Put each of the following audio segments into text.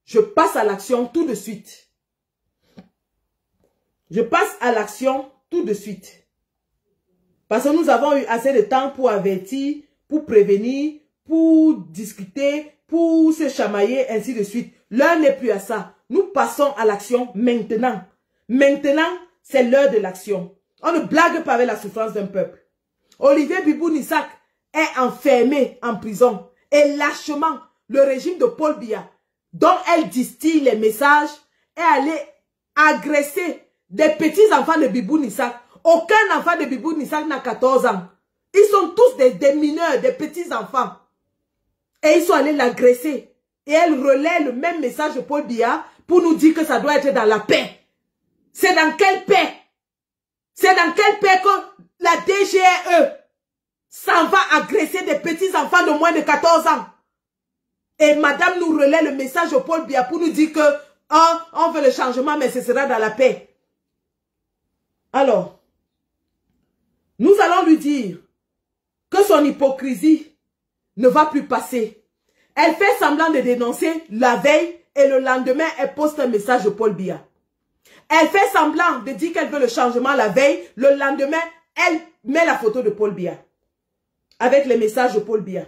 Je passe à l'action tout de suite. Je passe à l'action tout de suite. Parce que nous avons eu assez de temps pour avertir, pour prévenir, pour discuter, pour se chamailler, ainsi de suite. L'heure n'est plus à ça. Nous passons à l'action maintenant. Maintenant, c'est l'heure de l'action. On ne blague pas avec la souffrance d'un peuple. Olivier Bibou-Nissak est enfermé en prison. Et lâchement, le régime de Paul Biya, dont elle distille les messages, est allé agresser des petits enfants de Bibou-Nissak. Aucun enfant de Bibou-Nissak n'a 14 ans. Ils sont tous des mineurs, des petits enfants. Et ils sont allés l'agresser. Et elle relaie le même message de Paul Biya pour nous dire que ça doit être dans la paix. C'est dans quelle paix? C'est dans quelle paix que la DGRE s'en va agresser des petits enfants de moins de 14 ans? Et madame nous relaie le message de Paul Biya pour nous dire que on veut le changement, mais ce sera dans la paix. Alors, nous allons lui dire que son hypocrisie ne va plus passer. Elle fait semblant de dénoncer la veille et le lendemain, elle poste un message de Paul Biya. Elle fait semblant de dire qu'elle veut le changement la veille, le lendemain, elle met la photo de Paul Biya avec les messages de Paul Biya.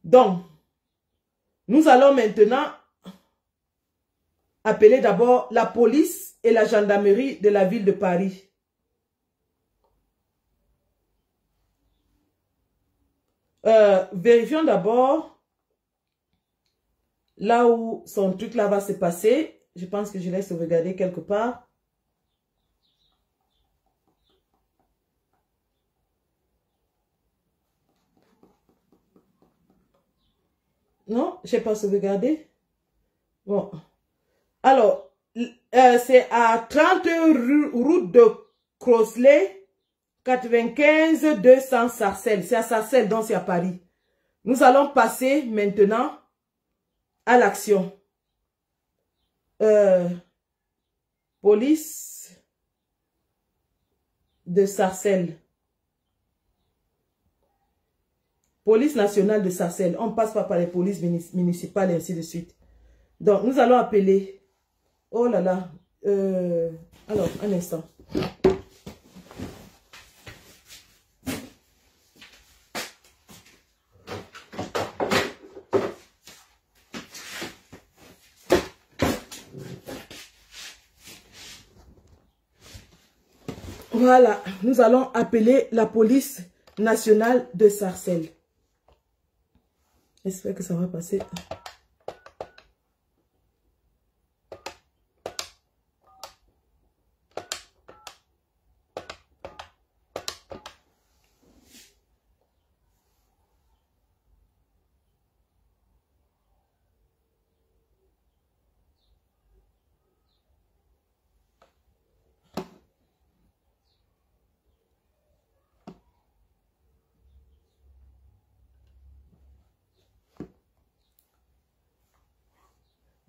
Donc, nous allons maintenant appeler d'abord la police et la gendarmerie de la ville de Paris. Vérifions d'abord là où son truc là va se passer. Je pense que je l'ai sauvegardé quelque part. Non, je n'ai pas sauvegardé. Bon. Alors, c'est à 30 route de Crossley, 95 200 Sarcelles. C'est à Sarcelles, donc c'est à Paris. Nous allons passer maintenant à l'action. Police de Sarcelles. Police nationale de Sarcelles. On ne passe pas par les polices municipales et ainsi de suite. Donc, nous allons appeler. Oh là là. Alors, un instant. Voilà, nous allons appeler la police nationale de Sarcelles. J'espère que ça va passer.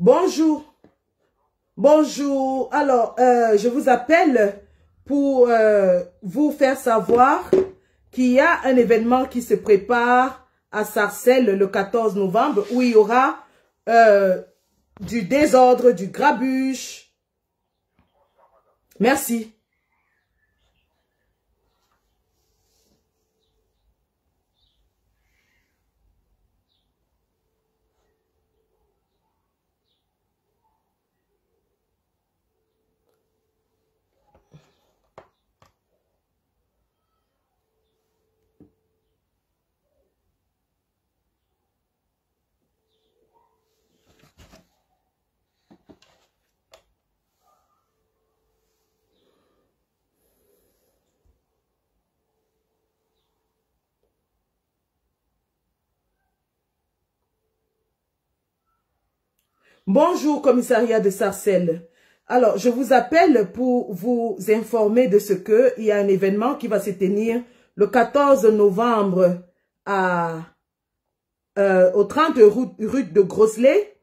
Bonjour. Bonjour. Alors, je vous appelle pour vous faire savoir qu'il y a un événement qui se prépare à Sarcelles le 14 novembre où il y aura du désordre, du grabuge. Merci. Bonjour, commissariat de Sarcelles. Alors, je vous appelle pour vous informer de ce que il y a un événement qui va se tenir le 14 novembre au 30 rue de Crossley.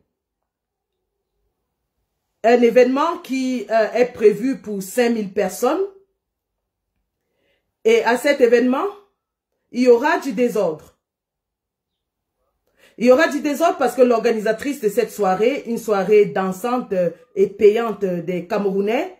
Un événement qui est prévu pour 5000 personnes. Et à cet événement, il y aura du désordre. Il y aura du désordre parce que l'organisatrice de cette soirée, une soirée dansante et payante des Camerounais,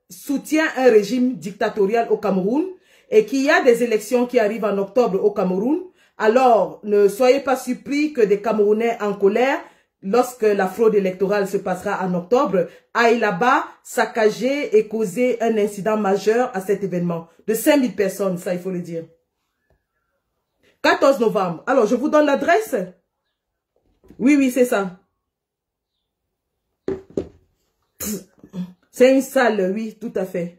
soutient un régime dictatorial au Cameroun et qu'il y a des élections qui arrivent en octobre au Cameroun. Alors, ne soyez pas surpris que des Camerounais en colère, lorsque la fraude électorale se passera en octobre, aillent là-bas saccager et causer un incident majeur à cet événement. De 5000 personnes, ça il faut le dire. 14 novembre. Alors, je vous donne l'adresse. Oui, oui, c'est ça. C'est une salle, oui, tout à fait.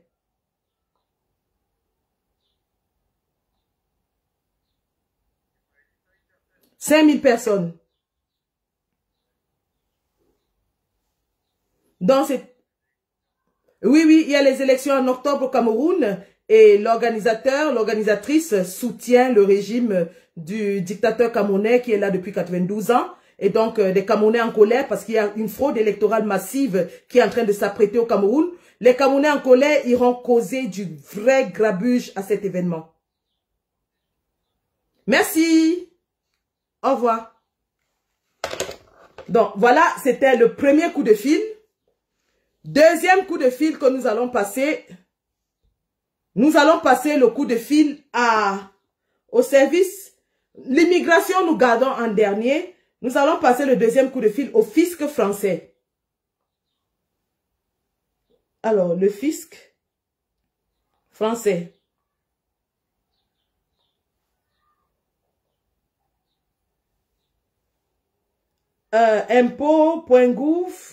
« 5000 personnes. Donc, c'est... Oui, oui, il y a les élections en octobre au Cameroun et l'organisatrice soutient le régime du dictateur camerounais qui est là depuis 92 ans. Et donc, des Camerounais en colère parce qu'il y a une fraude électorale massive qui est en train de s'apprêter au Cameroun. Les Camerounais en colère iront causer du vrai grabuge à cet événement. Merci. Au revoir. Donc, voilà, c'était le premier coup de fil. Deuxième coup de fil que nous allons passer. Nous allons passer le coup de fil au service. L'immigration, nous gardons en dernier. Nous allons passer le deuxième coup de fil au fisc français. Alors, le fisc français. impôt.gouv.fr.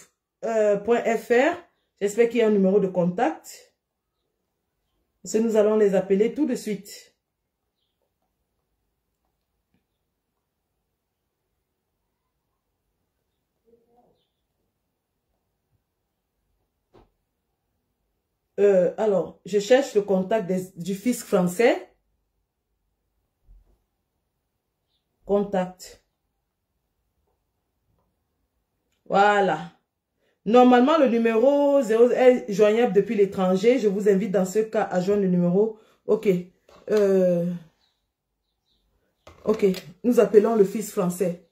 J'espère qu'il y a un numéro de contact. Parce que nous allons les appeler tout de suite. Alors, je cherche le contact du fisc français. Contact. Voilà. Normalement, le numéro 0 est joignable depuis l'étranger. Je vous invite dans ce cas à joindre le numéro. Ok. Ok. Nous appelons le fisc français.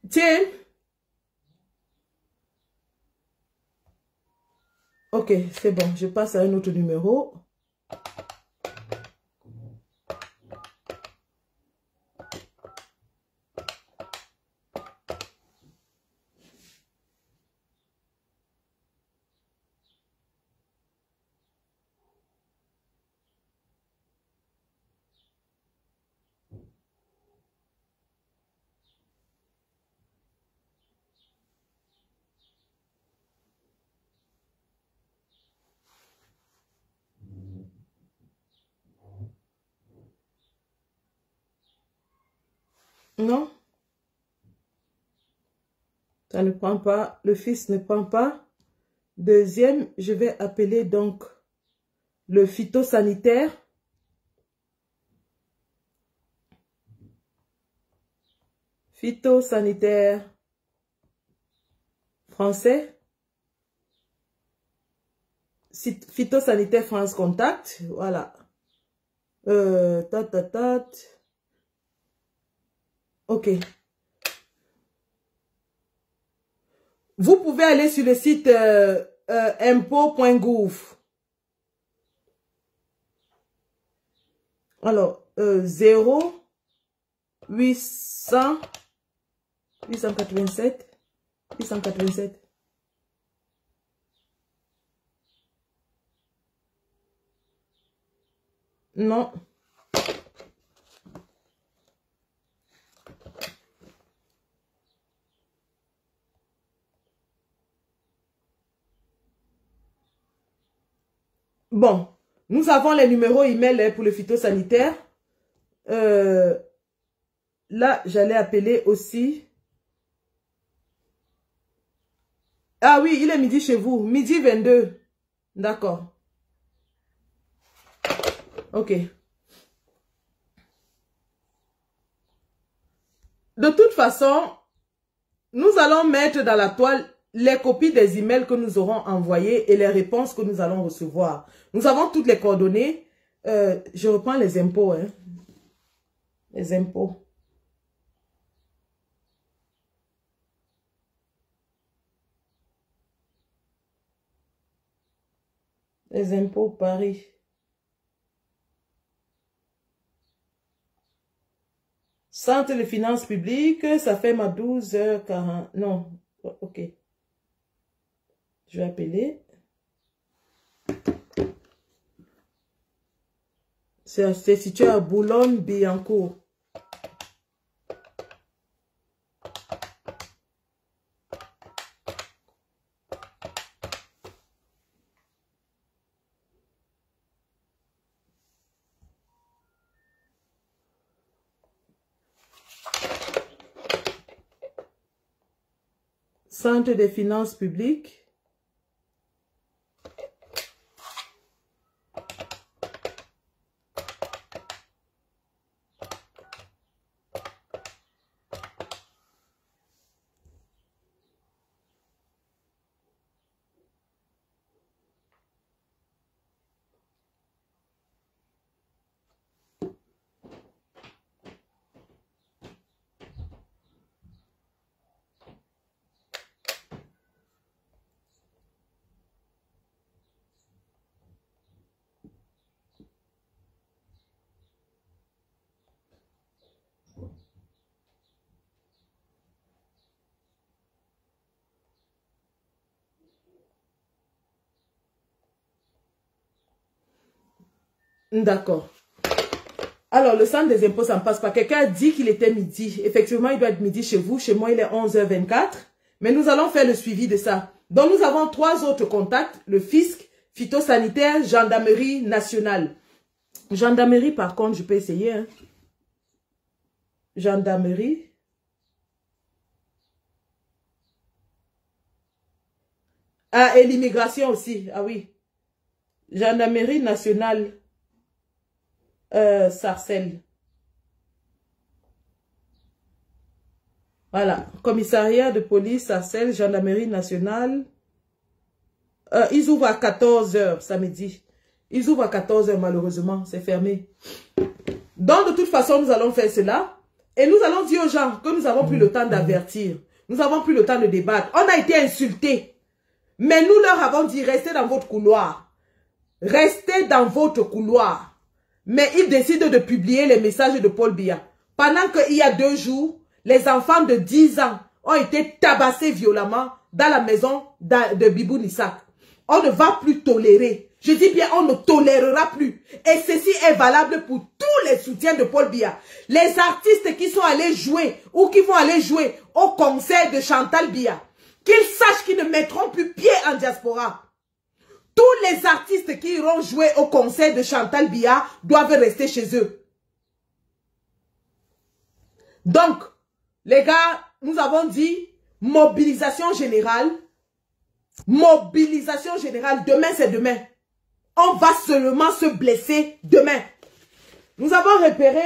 Tiens. Ok, c'est bon. Je passe à un autre numéro. Non, ça ne prend pas. Le fils ne prend pas. Deuxième, je vais appeler donc le phytosanitaire. Phytosanitaire français. Phytosanitaire France Contact. Voilà. Ok. Vous pouvez aller sur le site impôt.gouv. Alors, 0 800 887 887. Non. Bon, nous avons les numéros email pour le phytosanitaire. Là, j'allais appeler aussi. Ah oui, il est midi chez vous. Midi 22. D'accord. Ok. De toute façon, nous allons mettre dans la toile les copies des emails que nous aurons envoyés et les réponses que nous allons recevoir. Nous avons toutes les coordonnées. Je reprends les impôts. Hein. Les impôts. Les impôts Paris. Centre de finances publiques, ça fait ma 12h40. Non, ok. Je vais appeler. C'est situé à Boulogne-Billancourt. Centre des finances publiques. D'accord. Alors, le centre des impôts, ça ne passe pas. Quelqu'un a dit qu'il était midi. Effectivement, il doit être midi chez vous. Chez moi, il est 11h24. Mais nous allons faire le suivi de ça. Donc, nous avons 3 autres contacts. Le fisc, phytosanitaire, gendarmerie nationale. Gendarmerie, par contre, je peux essayer. Hein. Gendarmerie. Ah, et l'immigration aussi. Ah oui. Gendarmerie nationale. Sarcelles. Voilà. Commissariat de police, Sarcelles, gendarmerie nationale. Ils ouvrent à 14h samedi. Ils ouvrent à 14h malheureusement. C'est fermé. Donc de toute façon, nous allons faire cela. Et nous allons dire aux gens que nous avons pris le temps d'avertir. Nous avons pris le temps de débattre. On a été insultés. Mais nous leur avons dit, restez dans votre couloir. Restez dans votre couloir. Mais ils décident de publier les messages de Paul Biya. Pendant qu'il y a 2 jours, les enfants de 10 ans ont été tabassés violemment dans la maison de Bibou Nissak. On ne va plus tolérer. Je dis bien, on ne tolérera plus. Et ceci est valable pour tous les soutiens de Paul Biya. Les artistes qui sont allés jouer ou qui vont aller jouer au concert de Chantal Biya, qu'ils sachent qu'ils ne mettront plus pied en diaspora. Tous les artistes qui iront jouer au concert de Chantal Biya doivent rester chez eux. Donc, les gars, nous avons dit mobilisation générale. Mobilisation générale. Demain, c'est demain. On va seulement se blesser demain. Nous avons repéré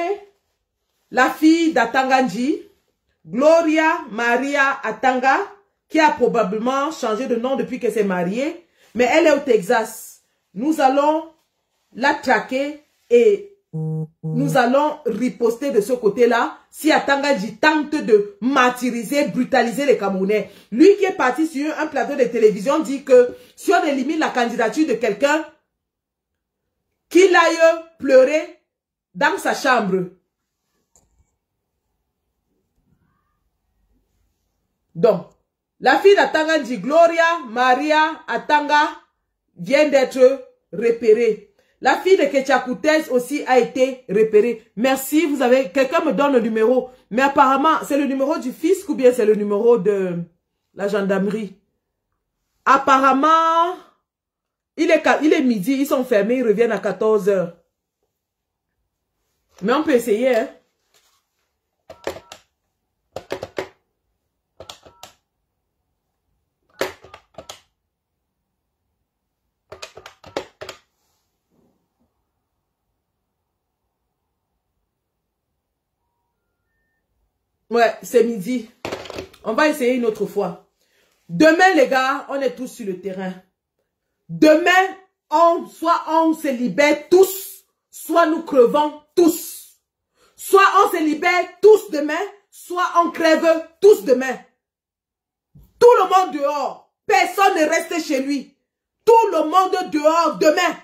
la fille d'Atanganji, Gloria Maria Atanga, qui a probablement changé de nom depuis qu'elle s'est mariée. Mais elle est au Texas. Nous allons la traquer et nous allons riposter de ce côté-là si Atanganji tente de martyriser, brutaliser les Camerounais. Lui qui est parti sur un plateau de télévision dit que si on élimine la candidature de quelqu'un, qu'il aille pleurer dans sa chambre. Donc, la fille d'Atanganji, Gloria Maria Atanga, vient d'être repérée. La fille de Ketchakoutez aussi a été repérée. Merci, vous avez... Quelqu'un me donne le numéro. Mais apparemment, c'est le numéro du fisc ou bien c'est le numéro de la gendarmerie. Apparemment, il est midi, ils sont fermés, ils reviennent à 14h. Mais on peut essayer, hein. Ouais, c'est midi. On va essayer une autre fois. Demain, les gars, on est tous sur le terrain. Demain, soit on se libère tous, soit nous crevons tous. Soit on se libère tous demain, soit on crève tous demain. Tout le monde dehors. Personne ne reste chez lui. Tout le monde dehors demain.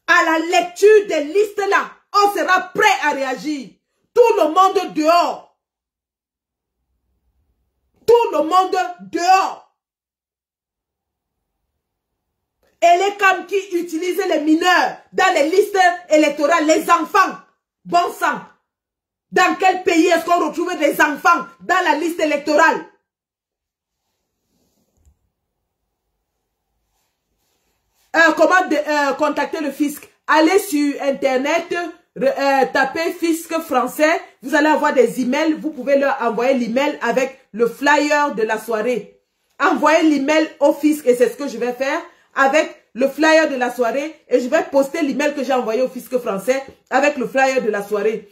À la lecture des listes là, on sera prêt à réagir. Tout le monde dehors. Tout le monde dehors. Et les camps qui utilisent les mineurs dans les listes électorales, les enfants, bon sang. Dans quel pays est-ce qu'on retrouve des enfants dans la liste électorale? Comment contacter le fisc? Allez sur internet, tapez fisc français, vous allez avoir des emails, vous pouvez leur envoyer l'email avec le flyer de la soirée. Envoyez l'email au fisc et c'est ce que je vais faire avec le flyer de la soirée et je vais poster l'email que j'ai envoyé au fisc français avec le flyer de la soirée.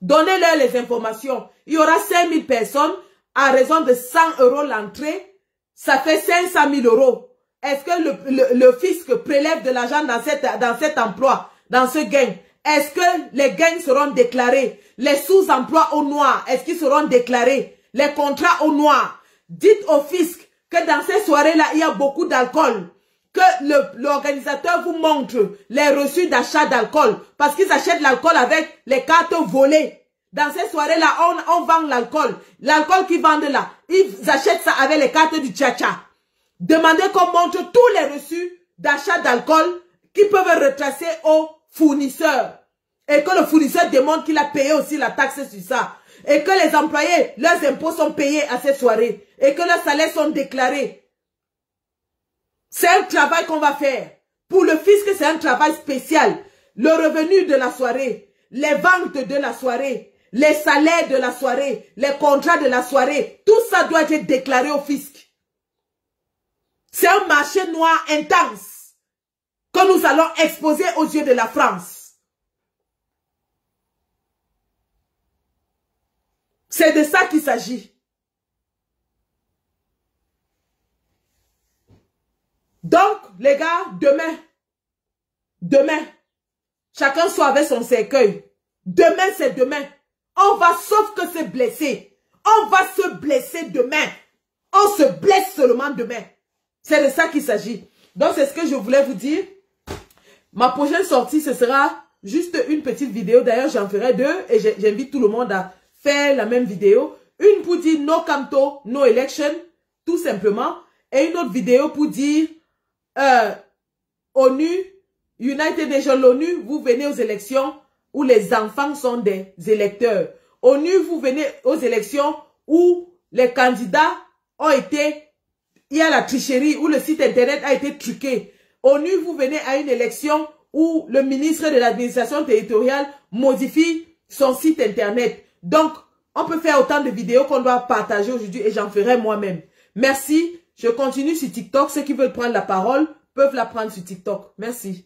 Donnez-leur les informations. Il y aura 5000 personnes à raison de 100 € l'entrée, ça fait 500 000 €. Est-ce que le fisc prélève de l'argent dans cet emploi, dans ce gain? Est-ce que les gains seront déclarés? Les sous-emplois au noir, est-ce qu'ils seront déclarés? Les contrats au noir. Dites au fisc que dans ces soirées-là, il y a beaucoup d'alcool. Que l'organisateur vous montre les reçus d'achat d'alcool. Parce qu'ils achètent l'alcool avec les cartes volées. Dans ces soirées-là, on vend l'alcool. L'alcool qu'ils vendent là, ils achètent ça avec les cartes du tcha-tcha. Demandez qu'on montre tous les reçus d'achat d'alcool qui peuvent retracer au fournisseur. Et que le fournisseur démontre qu'il a payé aussi la taxe sur ça. Et que les employés, leurs impôts sont payés à ces soirées. Et que leurs salaires sont déclarés. C'est un travail qu'on va faire. Pour le fisc, c'est un travail spécial. Le revenu de la soirée, les ventes de la soirée, les salaires de la soirée, les contrats de la soirée, tout ça doit être déclaré au fisc. C'est un marché noir intense que nous allons exposer aux yeux de la France. C'est de ça qu'il s'agit. Donc, les gars, demain, chacun soit avec son cercueil. Demain, c'est demain. On va, sauf que se blesser. On va se blesser demain. On se blesse seulement demain. C'est de ça qu'il s'agit. Donc, c'est ce que je voulais vous dire. Ma prochaine sortie, ce sera juste une petite vidéo. D'ailleurs, j'en ferai 2 et j'invite tout le monde à faire la même vidéo. Une pour dire no Kamto, no election, tout simplement. Et une autre vidéo pour dire ONU, United Nations, l'ONU, vous venez aux élections où les enfants sont des électeurs. ONU, vous venez aux élections où les candidats ont été... Il y a la tricherie, où le site internet a été truqué. ONU, vous venez à une élection où le ministre de l'administration territoriale modifie son site internet. Donc, on peut faire autant de vidéos qu'on doit partager aujourd'hui et j'en ferai moi-même. Merci. Je continue sur TikTok. Ceux qui veulent prendre la parole peuvent la prendre sur TikTok. Merci.